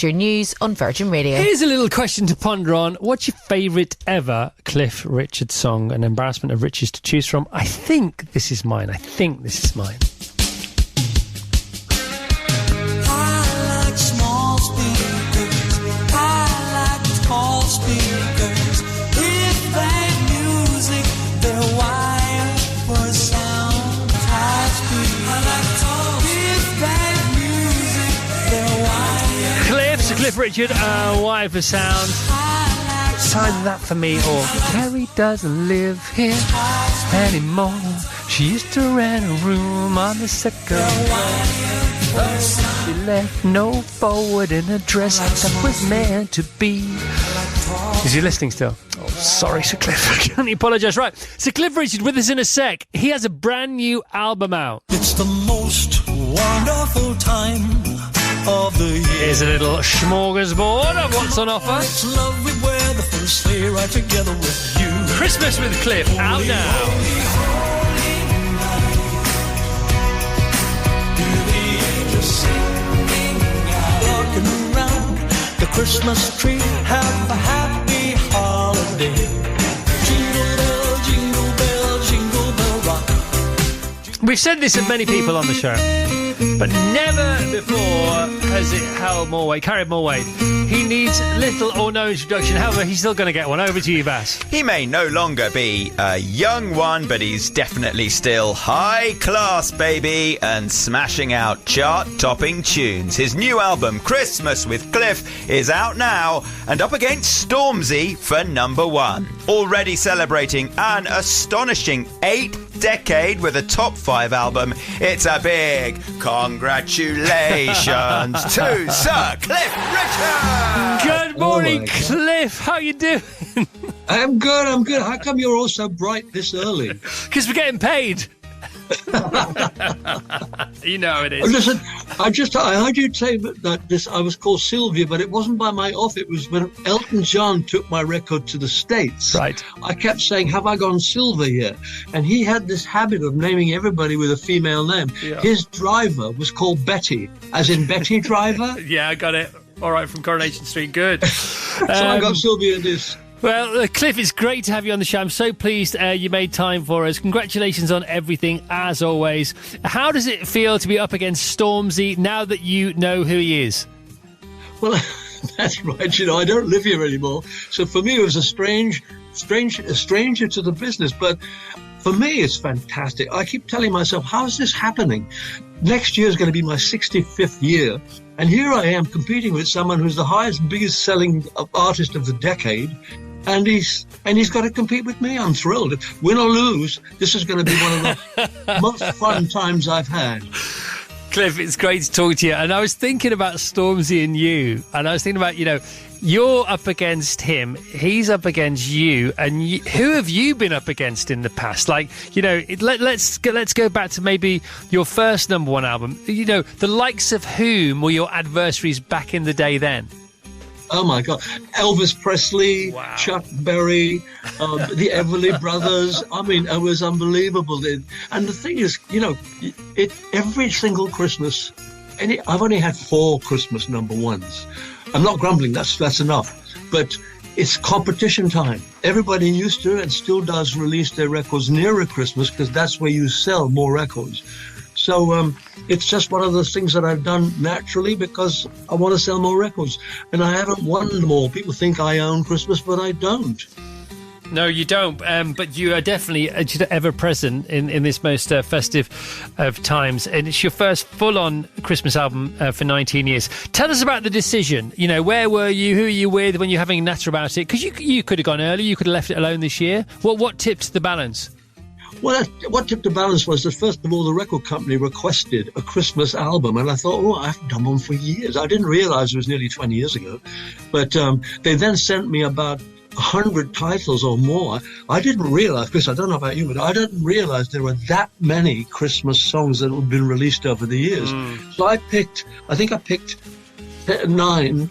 to your news on Virgin Radio. Here's a little question to ponder on. What's your favourite ever Cliff Richard song? An embarrassment of riches to choose from. I think this is mine. I like small speakers. I like tall speakers. If they music, they're wired for sound high speed. I like tall. If they music, they're wired. Cliff Richard, wired for sound. It's either that for me or Carrie doesn't live here anymore. She used to rent a room on the second floor. She left no forward in a dress that was meant to be. Is he listening still? Oh, sorry, Sir Cliff. I can only apologise. Right, Sir Cliff Richard with us in a sec. He has a brand new album out. It's the most wonderful time of the year. Here's a little smorgasbord of what's on offer. It's lovely weather for a sleigh ride together with you. Christmas with Cliff, out now. Walking around the Christmas tree, have a happy holiday. Jingle bell, jingle bell rock. We've said this of many people on the show, but never before has it carried more weight. He needs little or no introduction. However, he's still going to get one. Over to you, Vass. He may no longer be a young one, but he's definitely still high class, baby, and smashing out chart-topping tunes. His new album, Christmas with Cliff, is out now and up against Stormzy for number 1. Already celebrating an astonishing 8 decade with a top 5 album. It's a big congratulations to Sir Cliff Richard. Good morning, Cliff. How you doing? I'm good. How come you're all so bright this early? Because we're getting paid. You know it is. Listen, I heard you say that I was called Sylvia, but it wasn't by my off. It was when Elton John took my record to the States. Right. I kept saying, "Have I gone Silver here?" And he had this habit of naming everybody with a female name. Yeah. His driver was called Betty, as in Betty Driver. Yeah, I got it. All right, from Coronation Street. Good. So I got Sylvia in this. Well, Cliff, it's great to have you on the show. I'm so pleased you made time for us. Congratulations on everything, as always. How does it feel to be up against Stormzy now that you know who he is? Well, that's right. You know, I don't live here anymore. So for me, it was a stranger to the business. But for me, it's fantastic. I keep telling myself, how is this happening? Next year is going to be my 65th year. And here I am competing with someone who's the highest, biggest selling artist of the decade. And he's got to compete with me. I'm thrilled. Win or lose, this is going to be one of the most fun times I've had. Cliff, it's great to talk to you. And I was thinking about Stormzy and you. And I was thinking about, you're up against him, he's up against you. And who have you been up against in the past? Let's go back to maybe your first number 1 album. The likes of whom were your adversaries back in the day then? Oh, my God. Elvis Presley, wow. Chuck Berry, the Everly Brothers. I mean, it was unbelievable. And the thing is, every single Christmas, I've only had 4 Christmas number 1s. I'm not grumbling, that's enough. But it's competition time. Everybody used to and still does release their records nearer Christmas because that's where you sell more records. So it's just one of those things that I've done naturally because I want to sell more records. And I haven't won them all. People think I own Christmas, but I don't. No, you don't. But you are definitely ever present in this most festive of times. And it's your first full-on Christmas album for 19 years. Tell us about the decision. Where were you? Who are you with when you're having a natter about it? Because you could have gone early. You could have left it alone this year. What tipped the balance? Well, what tipped the balance was that, first of all, the record company requested a Christmas album. And I thought, I haven't done one for years. I didn't realize it was nearly 20 years ago. But they then sent me about 100 titles or more. I didn't realize, Chris, I don't know about you, but I didn't realize there were that many Christmas songs that had been released over the years. So I picked 9,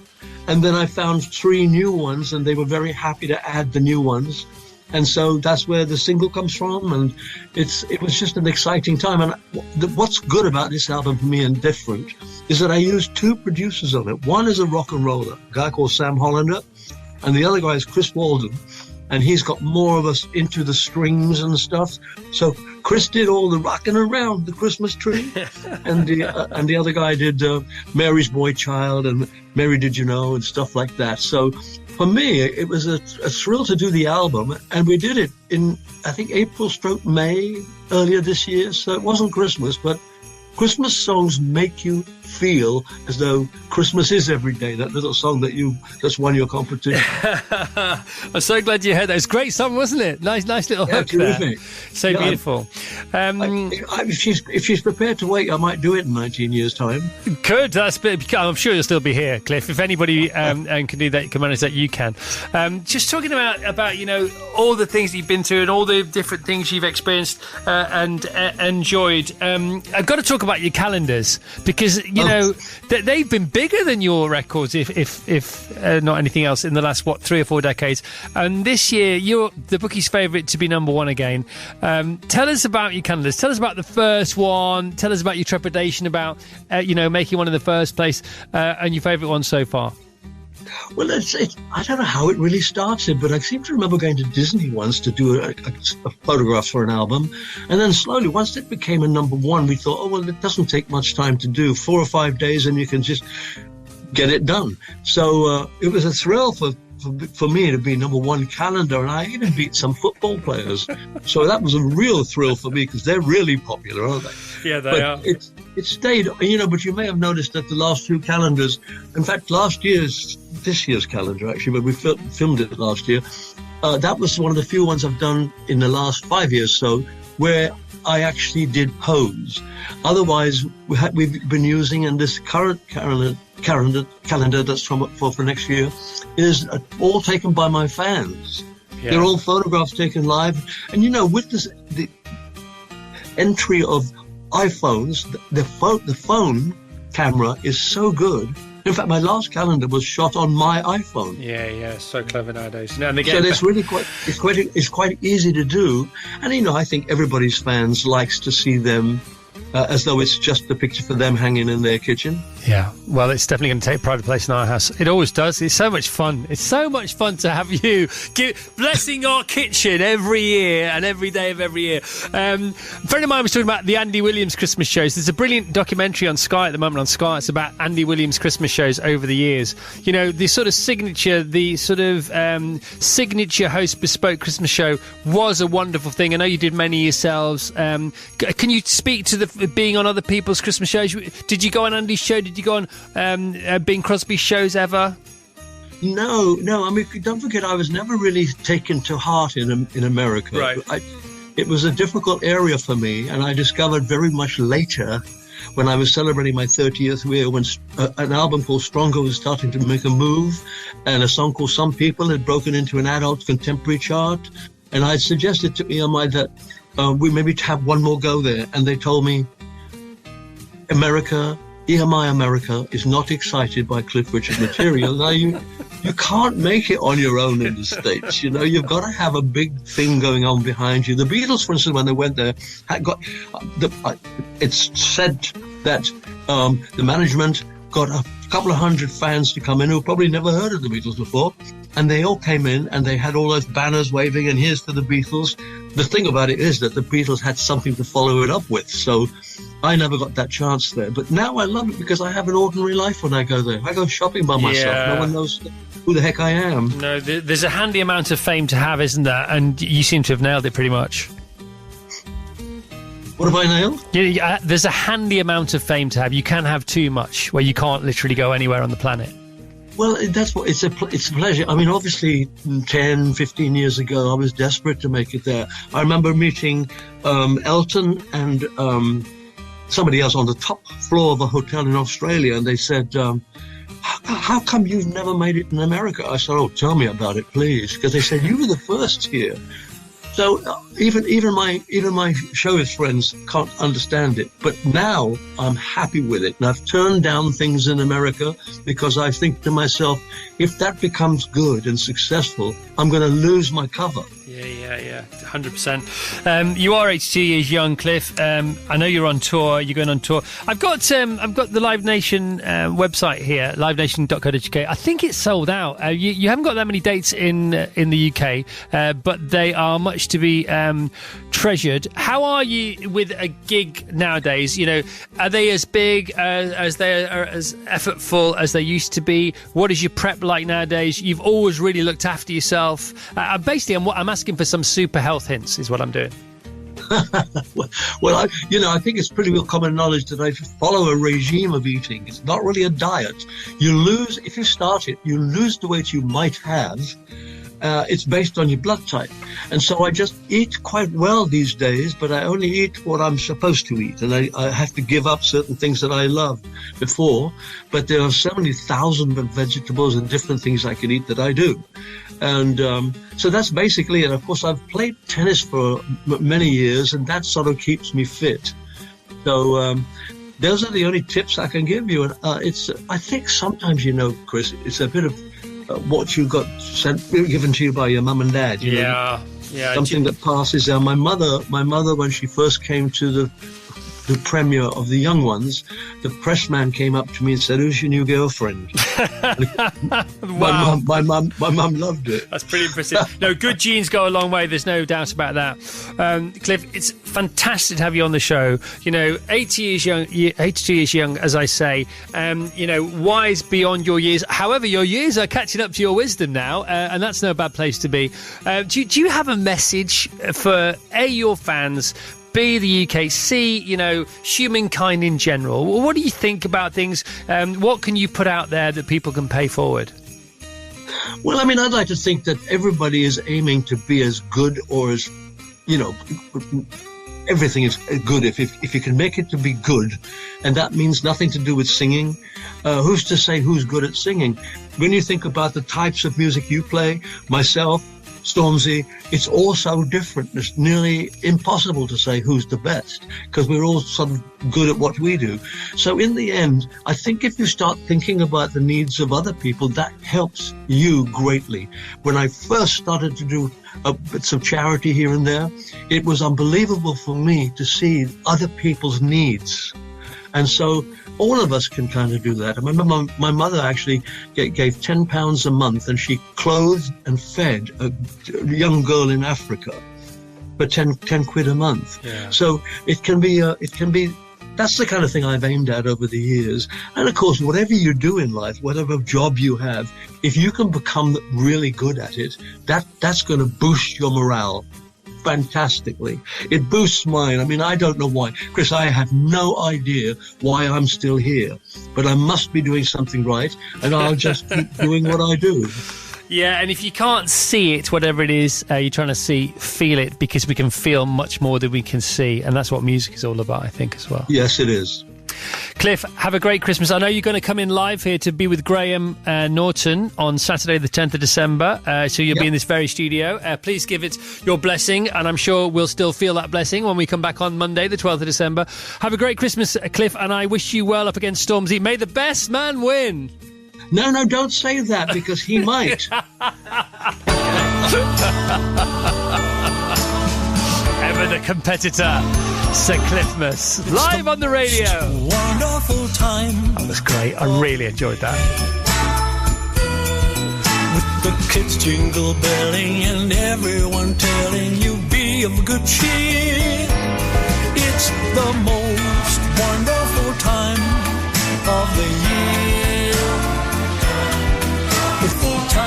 and then I found 3 new ones, and they were very happy to add the new ones. And so that's where the single comes from, and it was just an exciting time. And what's good about this album for me and different is that I used 2 producers on it. One is a rock and roller, a guy called Sam Hollander, and the other guy is Chris Walden, and he's got more of us into the strings and stuff. So Chris did all the rocking around the Christmas tree, and the other guy did Mary's Boy Child and Mary Did You Know and stuff like that. So for me, it was a thrill to do the album, and we did it in, I think, April/May earlier this year. So it wasn't Christmas, but Christmas songs make you feel as though Christmas is every day. That little song that's won your competition. I'm so glad you heard that. It was a great song, wasn't it? Nice little hook there. So beautiful. If she's prepared to wait, I might do it in 19 years' time. Good. I'm sure you'll still be here, Cliff. If anybody can do that, can manage that, you can. Just talking about all the things that you've been through and all the different things you've experienced and enjoyed. I've got to talk about your calendars, because they've been bigger than your records, if not anything else, in the last 3 or 4 decades. And this year, you're the bookies' favourite to be number 1 again. Tell us about your calendars. Tell us about the first one. Tell us about your trepidation about making one in the first place, and your favourite one so far. Well, I don't know how it really started, but I seem to remember going to Disney once to do a photograph for an album. And then slowly, once it became a number 1, we thought, oh, well, it doesn't take much time to do. 4 or 5 days and you can just get it done. So it was a thrill for me to be number 1 calendar, and I even beat some football players. So that was a real thrill for me, because they're really popular, aren't they? Yeah, they are. It stayed, but you may have noticed that the last 2 calendars, in fact, this year's calendar, actually, but we filmed it last year, that was one of the few ones I've done in the last 5 years so, where I actually did pose. Otherwise, we've been using, and this current calendar that's for next year is all taken by my fans. Yeah. They're all photographs taken live. And with the entry of iPhones, the phone camera is so good. In fact, my last calendar was shot on my iPhone. Yeah, so clever nowadays. And again, so it's really quite easy to do. And I think everybody's fans likes to see them as though it's just a picture for them hanging in their kitchen. Yeah, well, it's definitely going to take pride of place in our house. It always does. It's so much fun. It's so much fun to have you blessing our kitchen every year and every day of every year. A friend of mine was talking about the Andy Williams Christmas shows. There's a brilliant documentary on Sky at the moment on Sky. It's about Andy Williams Christmas shows over the years. The sort of signature host bespoke Christmas show was a wonderful thing. I know you did many yourselves. Can you speak to the being on other people's Christmas shows? Did you go on Andy's show? Did you go on Bing Crosby's shows ever? No. I mean, don't forget, I was never really taken to heart in America. Right. It was a difficult area for me, and I discovered very much later, when I was celebrating my 30th year, when an album called Stronger was starting to make a move, and a song called Some People had broken into an adult contemporary chart. And I suggested to EMI that we maybe have one more go there. And they told me, EMI America is not excited by Cliff Richard material. Now, you can't make it on your own in the States. You've got to have a big thing going on behind you. The Beatles, for instance, when they went there, it's said that the management got a couple of 100 fans to come in who probably never heard of the Beatles before. And they all came in and they had all those banners waving, and here's to the Beatles. The thing about it is that the Beatles had something to follow it up with. So I never got that chance there. But now I love it because I have an ordinary life when I go there. I go shopping by myself. Yeah. No one knows who the heck I am. No, there's a handy amount of fame to have, isn't there? And you seem to have nailed it pretty much. What have I nailed? Yeah, there's a handy amount of fame to have. You can have too much, where you can't literally go anywhere on the planet. Well, that's what it's a pleasure. I mean, obviously, 10, 15 years ago, I was desperate to make it there. I remember meeting Elton and somebody else on the top floor of a hotel in Australia, and they said, how come you've never made it in America? I said, oh, tell me about it, please, because they said, you were the first here. So even my showbiz friends can't understand it. But now I'm happy with it. And I've turned down things in America because I think to myself, if that becomes good and successful, I'm going to lose my cover. Yeah, 100%. You are 82 years young, Cliff. I know you're on tour. You're going on tour. I've got the Live Nation website here, livenation.co.uk. I think it's sold out. You haven't got that many dates in the UK, but they are much to be treasured. How are you with a gig nowadays? You know, are they as big as they are as effortful as they used to be? What is your prep like nowadays? You've always really looked after yourself. Basically, I'm asking for some super health hints is what I'm doing. Well, I think it's pretty well common knowledge that I follow a regime of eating. It's not really a diet. If you start it, you lose the weight you might have. It's based on your blood type. And so I just eat quite well these days, but I only eat what I'm supposed to eat. And I have to give up certain things that I loved before. But there are so many thousands of vegetables and different things I can eat that I do. And so that's basically it. Of course, I've played tennis for many years, and that sort of keeps me fit. So those are the only tips I can give you. And I think sometimes, Chris, it's a bit of what you got given to you by your mum and dad. You know? Something that passes down. My mother, when she first came to the premiere of The Young Ones, the press man came up to me and said, "Who's your new girlfriend?" Wow. My mum loved it. That's pretty impressive. No, good genes go a long way. There's no doubt about that. Cliff, it's fantastic to have you on the show. 82 years young, as I say. Wise beyond your years. However, your years are catching up to your wisdom now, and that's no bad place to be. Do you have a message for your fans? B, the UK, C, humankind in general? What do you think about things? What can you put out there that people can pay forward? Well, I'd like to think that everybody is aiming to be as good or as, everything is good if you can make it to be good. And that means nothing to do with singing. Who's to say who's good at singing? When you think about the types of music you play, myself, Stormzy, it's all so different. It's nearly impossible to say who's the best because we're all sort of good at what we do. So in the end, I think if you start thinking about the needs of other people, that helps you greatly. When I first started to do bits of charity here and there, it was unbelievable for me to see other people's needs. And so all of us can kind of do that. I remember my mother actually gave £10 a month, and she clothed and fed a young girl in Africa for 10 quid a month. Yeah. So it can be, that's the kind of thing I've aimed at over the years. And of course, whatever you do in life, whatever job you have, if you can become really good at it, that's going to boost your morale fantastically. It boosts mine. I don't know why. Chris, I have no idea why I'm still here, but I must be doing something right, and I'll just keep doing what I do. Yeah, and if you can't see it, whatever it is you're trying to see, feel it, because we can feel much more than we can see, and that's what music is all about, I think, as well. Yes, it is. Cliff, have a great Christmas. I know you're going to come in live here to be with Graham Norton on Saturday the 10th of December. So you'll be in this very studio. Please give it your blessing, and I'm sure we'll still feel that blessing when we come back on Monday the 12th of December. Have a great Christmas, Cliff, and I wish you well up against Stormzy. May the best man win. No, don't say that, because he might. Ever the competitor, Sir Cliffmas, live on the radio. Wonderful time. That was great. I really enjoyed that. With the kids jingle belling and everyone telling you be of good cheer. It's the most wonderful time of the year.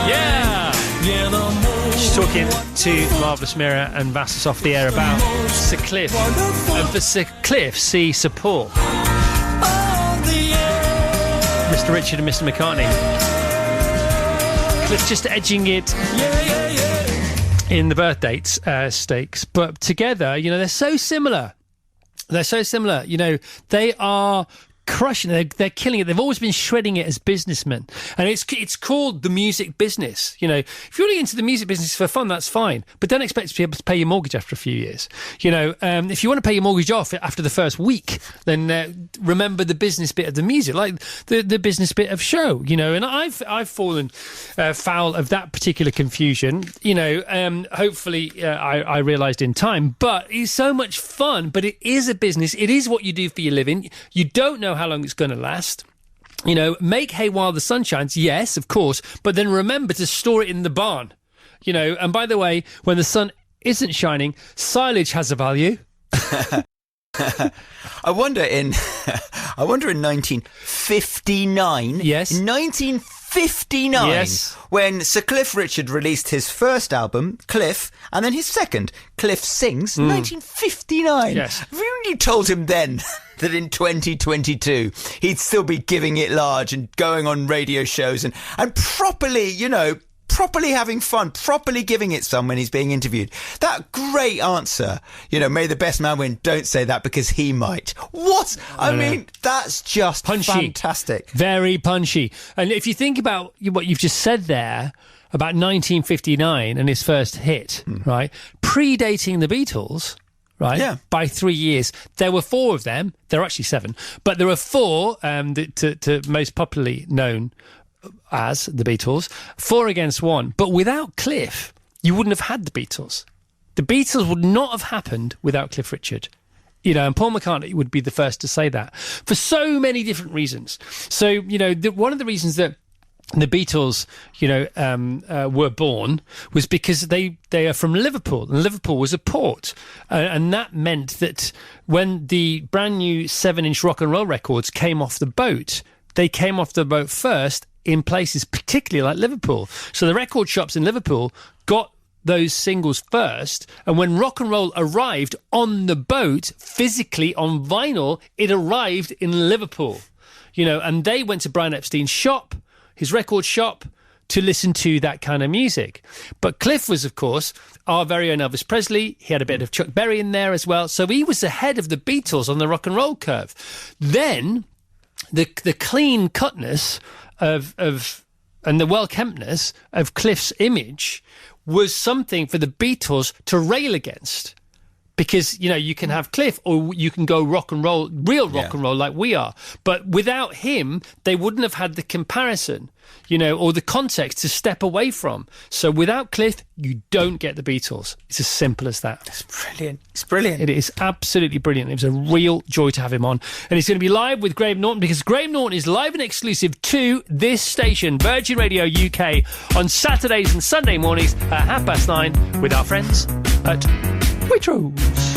Yeah. Yeah, the most. She's talking to Marvellous Mirror and Vassos off the air about Sir Cliff. And for Sir Cliff, see Sir Paul. Mr. Richard and Mr. McCartney. Cliff just edging it in the birth dates stakes. But together, they're so similar. They're so similar. They are crushing it. They're killing it. They've always been shredding it as businessmen. And it's called the music business. You know, if you're really into the music business for fun, that's fine. But don't expect to be able to pay your mortgage after a few years. You know, if you want to pay your mortgage off after the first week, then remember the business bit of the music, like the business bit of show, you know. And I've fallen foul of that particular confusion, you know. Hopefully I realised in time. But it's so much fun. But it is a business. It is what you do for your living. You don't know how long it's going to last. You know, make hay while the sun shines, yes, of course, but then remember to store it in the barn. You know, and by the way, when the sun isn't shining, silage has a value. I wonder in 1959. Yes. 1959. Yes. When Sir Cliff Richard released his first album, Cliff, and then his second, Cliff Sings, 1959. Yes. Have you told him then that in 2022 he'd still be giving it large and going on radio shows and properly, you know, properly having fun, properly giving it some when he's being interviewed? That great answer, you know, may the best man win. Don't say that because he might. What? I mean, that's just punchy. Fantastic. Very punchy. And if you think about what you've just said there about 1959 and his first hit, right, predating the Beatles, right? Yeah. By 3 years. There were 4 of them. There are actually 7. But there are 4 to most popularly known as the Beatles, 4 against 1. But without Cliff, you wouldn't have had the Beatles. The Beatles would not have happened without Cliff Richard. You know, and Paul McCartney would be the first to say that for so many different reasons. So, you know, one of the reasons that the Beatles, you know, were born was because they are from Liverpool, and Liverpool was a port, and that meant that when the brand new 7-inch rock and roll records came off the boat, they came off the boat first in places particularly like Liverpool. So the record shops in Liverpool got those singles first, and when rock and roll arrived on the boat physically on vinyl, it arrived in Liverpool, you know, and they went to Brian Epstein's shop, his record shop, to listen to that kind of music. But Cliff was, of course, our very own Elvis Presley. He had a bit of Chuck Berry in there as well, so he was ahead of the Beatles on the rock and roll curve. Then the clean cutness of and the well-kemptness of Cliff's image was something for the Beatles to rail against. Because, you know, you can have Cliff or you can go rock and roll, real rock and roll like we are. But without him, they wouldn't have had the comparison, you know, or the context to step away from. So without Cliff, you don't get the Beatles. It's as simple as that. It's brilliant. It's brilliant. It is absolutely brilliant. It was a real joy to have him on. And he's going to be live with Graham Norton, because Graham Norton is live and exclusive to this station, Virgin Radio UK, on Saturdays and Sunday mornings at 9:30 with our friends at Waitrose.